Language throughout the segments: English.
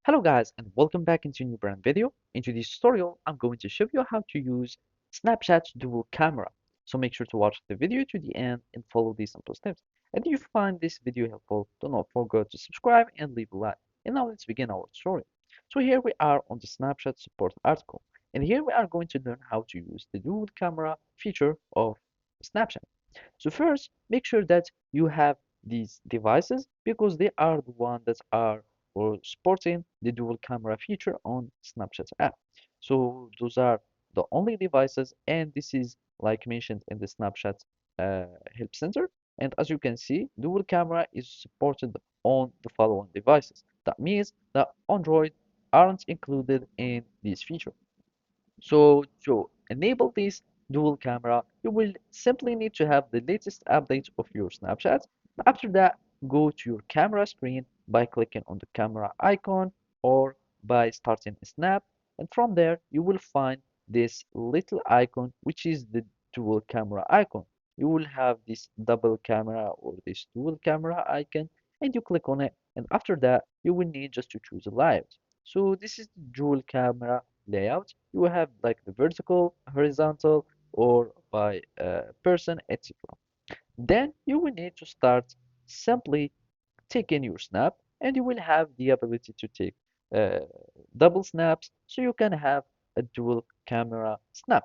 Hello guys and welcome back into a new brand video. In today's tutorial, I'm going to show you how to use Snapchat's dual camera. So make sure to watch the video to the end and follow these simple steps. And if you find this video helpful, do not forget to subscribe and leave a like. And now let's begin our tutorial. So here we are on the Snapchat support article. And here we are going to learn how to use the dual camera feature of Snapchat. So first, make sure that you have these devices because they are the ones that are or supporting the dual camera feature on Snapchat app. So those are the only devices, and this is like mentioned in the Snapchat help center. And as you can see, dual camera is supported on the following devices. That means that Android aren't included in this feature. So to enable this dual camera, you will simply need to have the latest updates of your Snapchat. After that, go to your camera screen by clicking on the camera icon or by starting a snap. And from there, you will find this little icon, which is the dual camera icon. You will have this double camera or this dual camera icon, and you click on it. And after that, you will need just to choose a layout. So this is the dual camera layout. You will have like the vertical, horizontal, or by person, etc. Then you will need to start simply taking your snap, and you will have the ability to take uh, double snaps, so you can have a dual camera snap.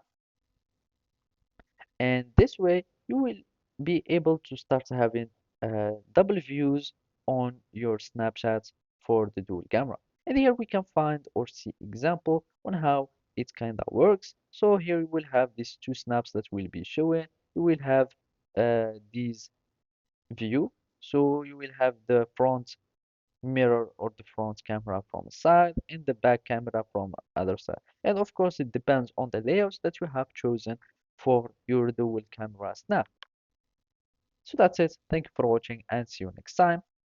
And this way, you will be able to start having double views on your Snapchats for the dual camera. And here we can find or see example on how it kind of works. So here we will have these two snaps that will be showing. You will have these view. So you will have the front mirror or the front camera from a side and the back camera from other side. And of course, it depends on the layouts that you have chosen for your dual camera snap. So that's it. Thank you for watching and see you next time.